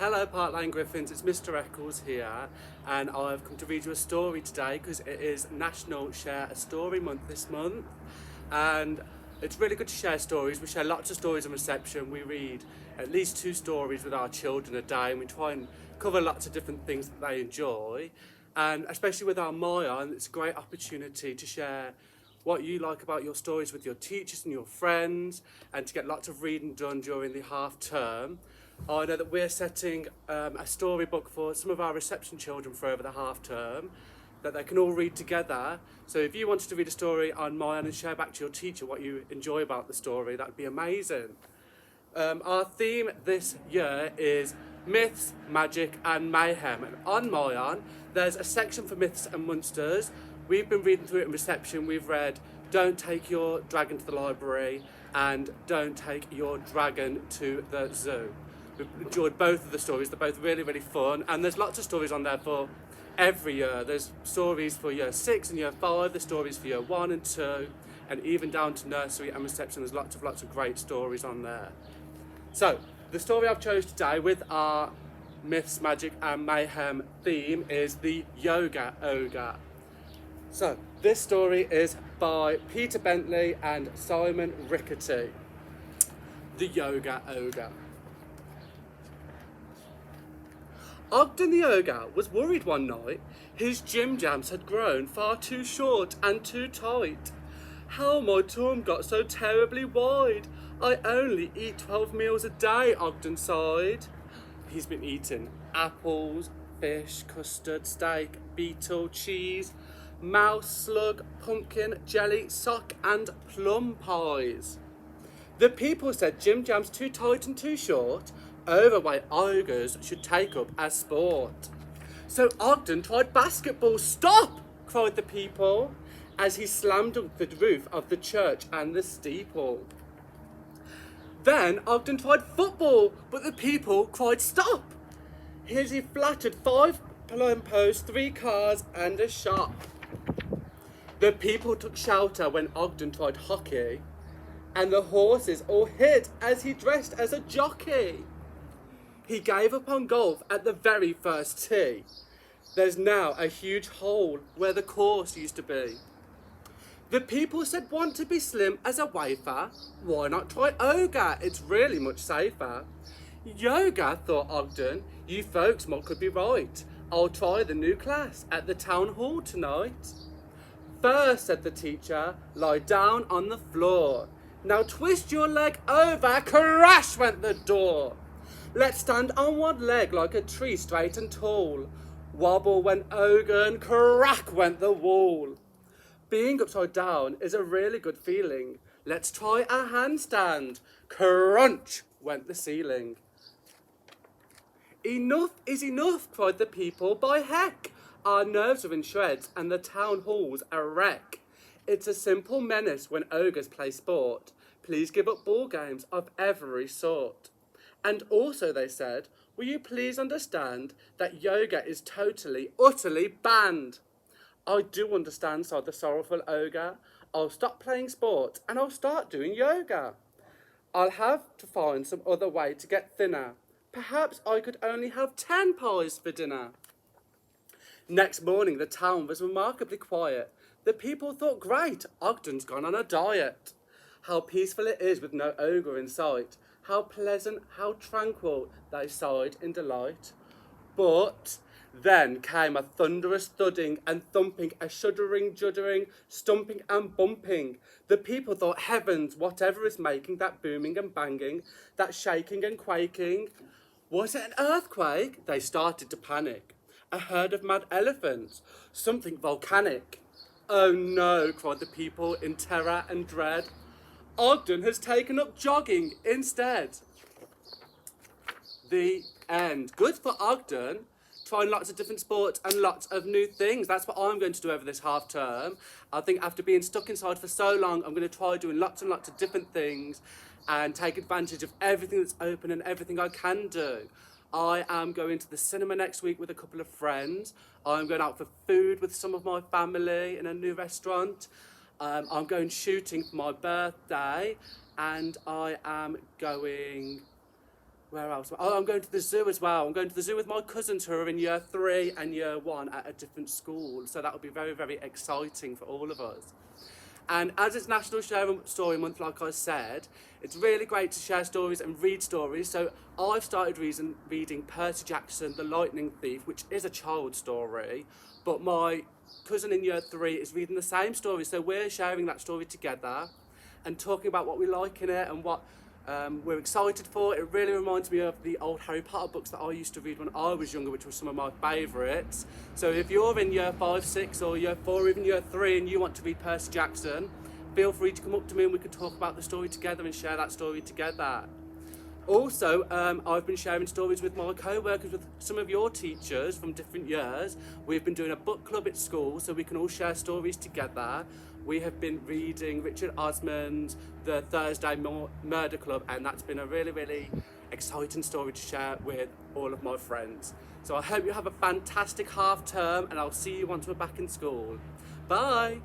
Hello Parkland Griffins, it's Mr Eccles here, and I've come to read you a story today because it is National Share a Story Month this month, and it's really good to share stories. We share lots of stories in reception. We read at least 2 stories with our children a day, and we try and cover lots of different things that they enjoy, and especially with our Maya, it's a great opportunity to share what you like about your stories with your teachers and your friends, and to get lots of reading done during the half term. I know that we're setting a storybook for some of our reception children for over the half term that they can all read together. So if you wanted to read a story on mine and share back to your teacher what you enjoy about the story, that would be amazing. Our theme this year is myths, magic and mayhem. And on Mayan, there's a section for myths and monsters. We've been reading through it in reception. We've read Don't Take Your Dragon to the Library and Don't Take Your Dragon to the Zoo. We've enjoyed both of the stories. They're both really, really fun. And there's lots of stories on there for every year. There's stories for year 6 and year 5. There's stories for year 1 and 2. And even down to nursery and reception, there's lots of great stories on there. So, the story I've chose today with our Myths, Magic and Mayhem theme is the Yoga Ogre. So, this story is by Peter Bentley and Simon Rickety. The Yoga Ogre. Ogden the Ogre was worried one night. His gym jams had grown far too short and too tight. How my tum got so terribly wide. I only eat 12 meals a day, Ogden sighed. He's been eating apples, fish, custard, steak, beetle, cheese, mouse, slug, pumpkin, jelly, sock and plum pies. The people said gym jam's too tight and too short. Overweight ogres should take up as sport. So Ogden tried basketball. Stop! Cried the people as he slammed up the roof of the church and the steeple. Then Ogden tried football, but the people cried stop. As he flattered 5 plumb posts, 3 cars and a shop. The people took shelter when Ogden tried hockey, and the horses all hid as he dressed as a jockey. He gave up on golf at the very first tee. There's now a huge hole where the course used to be. The people said, want to be slim as a wafer? Why not try Ogre? It's really much safer. Yoga, thought Ogden. You folks might could be right. I'll try the new class at the town hall tonight. First, said the teacher, lie down on the floor. Now twist your leg over. Crash went the door. Let's stand on one leg like a tree straight and tall. Wobble went Ogre and crack went the wall. Being upside down is a really good feeling. Let's try a handstand. Crunch went the ceiling. Enough is enough, cried the people. By heck, our nerves are in shreds and the town hall's a wreck. It's a simple menace when ogres play sport. Please give up ball games of every sort. And also, they said, will you please understand that yoga is totally, utterly banned? I do understand, sighed the sorrowful ogre. I'll stop playing sport and I'll start doing yoga. I'll have to find some other way to get thinner. Perhaps I could only have 10 pies for dinner. Next morning, the town was remarkably quiet. The people thought, great, Ogden's gone on a diet. How peaceful it is with no ogre in sight. How pleasant, how tranquil, they sighed in delight. But then came a thunderous thudding and thumping, a shuddering, juddering, stumping and bumping. The people thought, heavens, whatever is making that booming and banging, that shaking and quaking? Was it an earthquake? They started to panic. A herd of mad elephants, something volcanic. Oh no, cried the people in terror and dread. Ogden has taken up jogging instead. The end. Good for Ogden. Trying lots of different sports and lots of new things. That's what I'm going to do over this half term. I think after being stuck inside for so long, I'm going to try doing lots and lots of different things and take advantage of everything that's open and everything I can do. I am going to the cinema next week with a couple of friends. I'm going out for food with some of my family in a new restaurant. I'm going shooting for my birthday, and I am going Where else? Oh, I'm going to the zoo as well. I'm going to the zoo with my cousins who are in year 3 and year 1 at a different school. So that will be very, very exciting for all of us. And as it's National Share Story Month, like I said, it's really great to share stories and read stories. So I've started reading Percy Jackson, The Lightning Thief, which is a child story. But my cousin in year 3 is reading the same story. So we're sharing that story together and talking about what we like in it and what we're excited for. It really reminds me of the old Harry Potter books that I used to read when I was younger, which were some of my favourites. So if you're in year 5, 6 or year 4 or even year 3 and you want to read Percy Jackson, feel free to come up to me and we can talk about the story together and share that story together. Also, I've been sharing stories with my co-workers, with some of your teachers from different years. We've been doing a book club at school so we can all share stories together. We have been reading Richard Osman's The Thursday Murder Club, and that's been a really, really exciting story to share with all of my friends. So I hope you have a fantastic half term, and I'll see you once we're back in school. Bye!